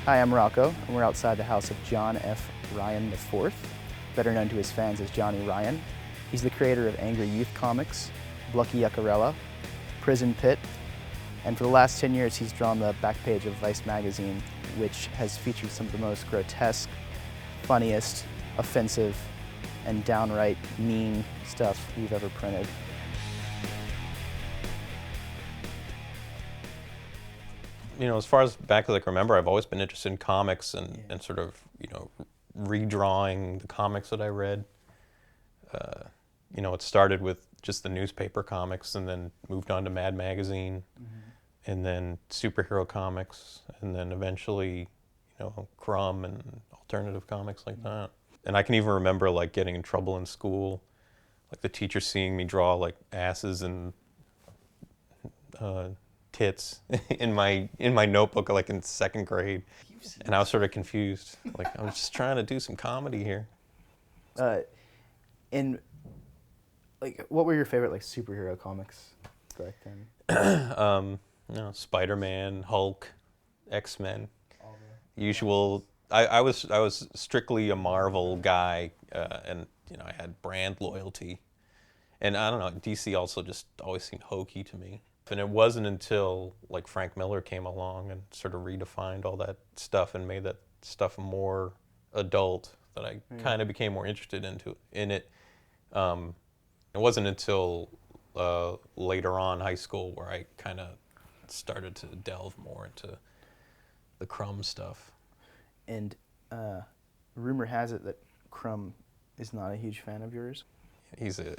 Hi, I'm Rocco, and we're outside the house of John F. Ryan IV, better known to his fans as Johnny Ryan. He's the creator of Angry Youth Comics, Blucky Yuccarella, Prison Pit, and for the last 10 years he's drawn the back page of Vice magazine, which has featured some of the most grotesque, funniest, offensive, and downright mean stuff we've ever printed. You know, as far as back as I can remember, I've always been interested in comics and sort of, redrawing the comics that I read. It started with just the newspaper comics and then moved on to Mad Magazine and then superhero comics and then eventually, Crumb and alternative comics like that. And I can even remember like getting in trouble in school, like the teacher seeing me draw like asses and tits in my notebook like in second grade, and I was sort of confused. Like I was just trying to do some comedy here. And like, what were your favorite like superhero comics back then? Spider-Man, Hulk, X-Men, usual. I was strictly a Marvel guy, and I had brand loyalty, and I don't know. DC also just always seemed hokey to me. And it wasn't until like Frank Miller came along and sort of redefined all that stuff and made that stuff more adult that I kind of became more interested in it. It wasn't until later on high school where I kind of started to delve more into the Crumb stuff. And rumor has it that Crumb is not a huge fan of yours. He's a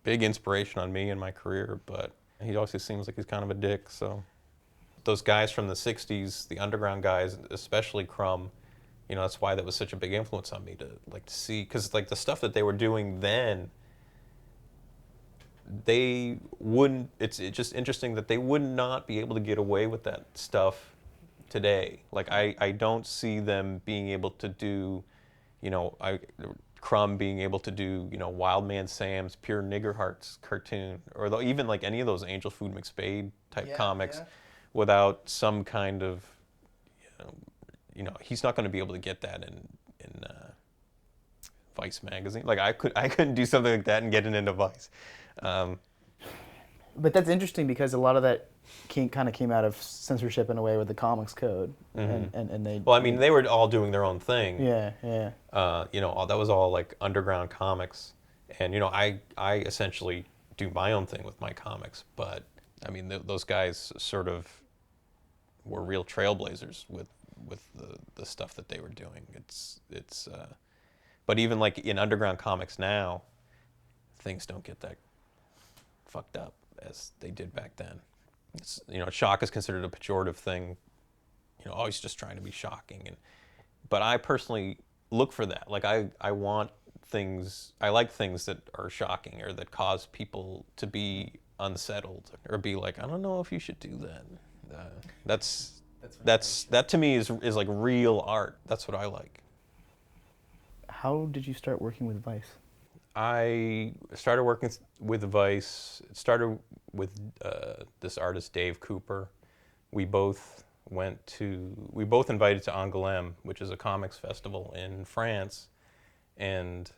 big inspiration on me in my career, but he also seems like he's kind of a dick. So those guys from the 60s, the underground guys, especially Crumb, that's why that was such a big influence on me to see, because like the stuff that they were doing then, they wouldn't, it's just interesting that they would not be able to get away with that stuff today. Like I don't see them being able to do, Crumb being able to do, Wild Man Sam's Pure Nigger Hearts cartoon, or even like any of those Angel Food McSpade type comics, without some kind of, he's not going to be able to get that in Vice magazine. Like I couldn't do something like that and get it into Vice. But that's interesting because a lot of that kind of came out of censorship in a way with the comics code, and they. Well, I mean, they were all doing their own thing. Yeah. That was all like underground comics, and I essentially do my own thing with my comics. But I mean, those guys sort of were real trailblazers with the stuff that they were doing. But even like in underground comics now, things don't get that fucked up as they did back then. Shock is considered a pejorative thing. Always just trying to be shocking, but I personally look for that. Like I want things. I like things that are shocking or that cause people to be unsettled or be like, I don't know if you should do that. That to me is like real art. That's what I like. How did you start working with Vice? I started working with Vice. It started with this artist, Dave Cooper. We both invited to Angoulême, which is a comics festival in France. And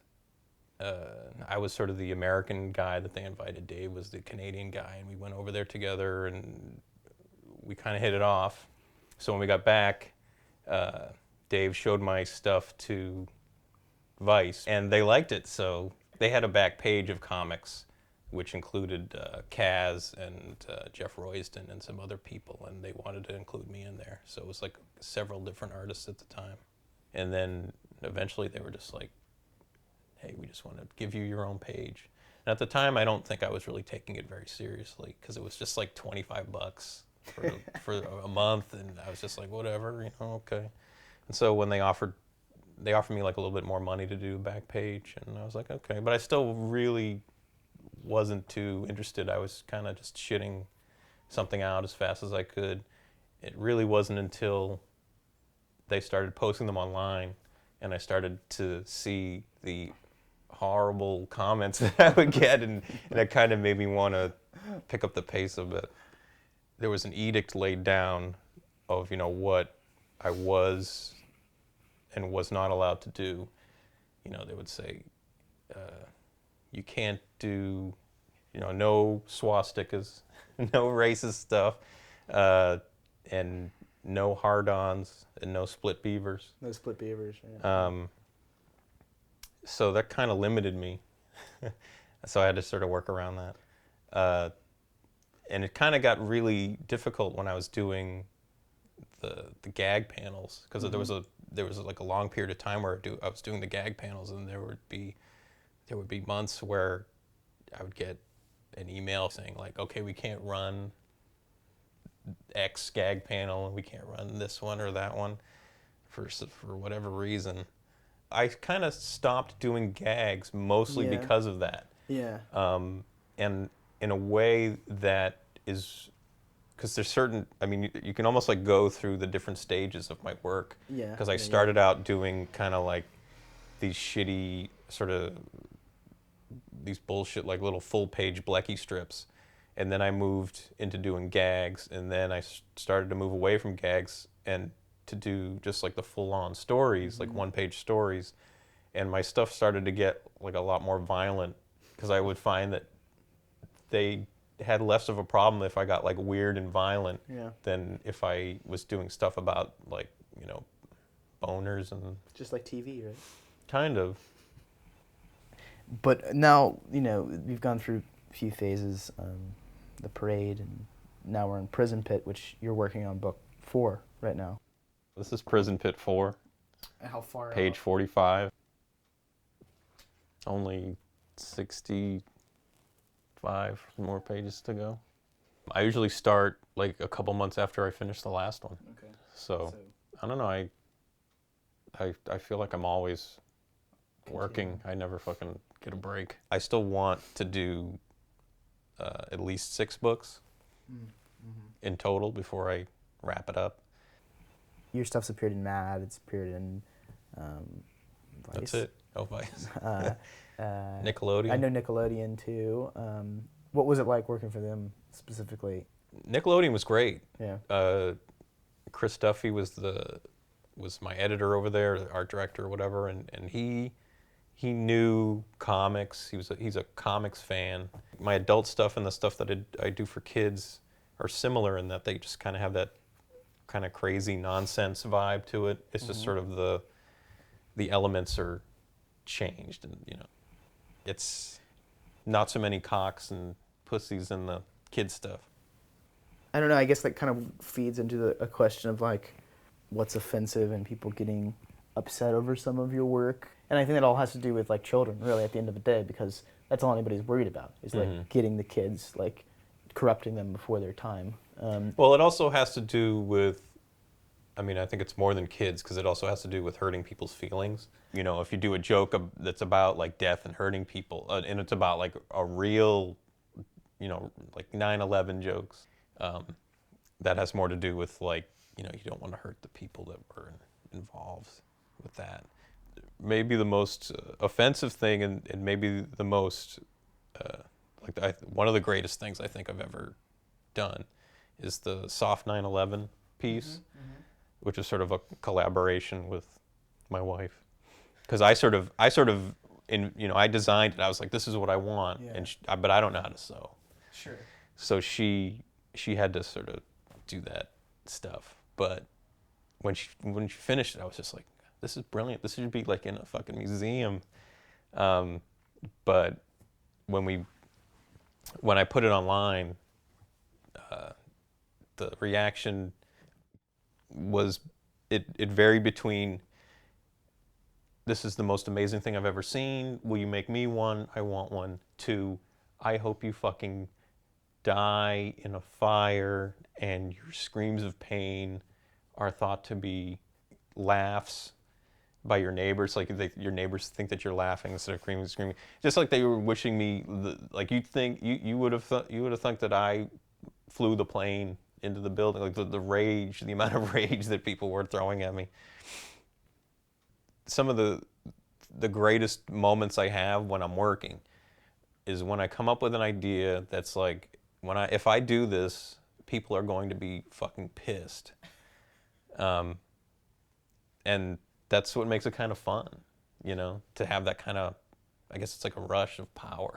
I was sort of the American guy that they invited. Dave was the Canadian guy, and we went over there together and we kind of hit it off. So when we got back, Dave showed my stuff to Vice, and they liked it. So they had a back page of comics, which included Kaz and Jeff Royston and some other people, and they wanted to include me in there. So it was like several different artists at the time. And then eventually they were just like, hey, we just want to give you your own page. And at the time, I don't think I was really taking it very seriously, because it was just like $25 for a month, and I was just like, whatever, okay. And so when they offered me like a little bit more money to do a back page, and I was like, okay. But I still really wasn't too interested. I was kind of just shitting something out as fast as I could. It really wasn't until they started posting them online and I started to see the horrible comments that I would get, and it kind of made me want to pick up the pace a bit. There was an edict laid down of, what I was and was not allowed to do. You know, they would say, you can't do, you know, no swastikas, no racist stuff, and no hard-ons, and no split beavers. No split beavers. Yeah. So that kind of limited me. So I had to sort of work around that. And it kind of got really difficult when I was doing the gag panels, because there was like a long period of time where I was doing the gag panels, and there would be months where I would get an email saying like, okay, we can't run X gag panel, and we can't run this one or that one for whatever reason. I kind of stopped doing gags mostly because of that. Yeah. And in a way that is, because there's certain, I mean, you can almost like go through the different stages of my work. Yeah. Because I started out doing kind of like these shitty sort of, these bullshit like little full-page Blecky strips. And then I moved into doing gags, and then I started to move away from gags and to do just like the full-on stories, like one-page stories. And my stuff started to get like a lot more violent, because I would find that they had less of a problem if I got like weird and violent than if I was doing stuff about like, you know, boners and... Just like TV, right? Kind of. But now, you know, we've gone through a few phases, the parade, and now we're in Prison Pit, which you're working on book 4 right now. This is Prison Pit 4. How far? Page 45. Only 65 more pages to go. I usually start like a couple months after I finish the last one. Okay. So I don't know. I feel like I'm always working. I never fucking get a break. I still want to do at least 6 books in total before I wrap it up. Your stuff's appeared in Mad. It's appeared in Vice. That's it. Oh, Vice. Nickelodeon. I know Nickelodeon too. What was it like working for them specifically? Nickelodeon was great. Yeah. Chris Duffy was my editor over there, the art director or whatever, and he knew comics. He's a comics fan. My adult stuff and the stuff that I do for kids are similar in that they just kind of have that kind of crazy nonsense vibe to it. It's just sort of the elements are changed, and you know, it's not so many cocks and pussies in the kid stuff. I don't know. I guess that kind of feeds into a question of like, what's offensive and people getting upset over some of your work. And I think that all has to do with like children, really, at the end of the day, because that's all anybody's worried about is like getting the kids, like corrupting them before their time. Well, it also has to do with, I mean, I think it's more than kids, because it also has to do with hurting people's feelings. You know, if you do a joke that's about like death and hurting people, and it's about like a real, you know, like 9/11 jokes, that has more to do with like, you know, you don't want to hurt the people that were involved with that. Maybe the most offensive thing, and maybe the most, one of the greatest things I think I've ever done is the Soft 9/11 piece, which is sort of a collaboration with my wife. Because I sort of, you know, I designed it. I was like, this is what I want, but I don't know how to sew. Sure. So she had to sort of do that stuff. But when she finished it, I was just like, this is brilliant. This should be like in a fucking museum. But when I put it online, the reaction was, it varied between, this is the most amazing thing I've ever seen. Will you make me one? I want one. To, I hope you fucking die in a fire and your screams of pain are thought to be laughs by your neighbors, like your neighbors think that you're laughing instead of screaming. Just like they were wishing me, like you'd think you would have thought that I flew the plane into the building, like the rage, the amount of rage that people were throwing at me. Some of the greatest moments I have when I'm working is when I come up with an idea that's like, if I do this, people are going to be fucking pissed. and that's what makes it kind of fun, to have that kind of, I guess it's like a rush of power.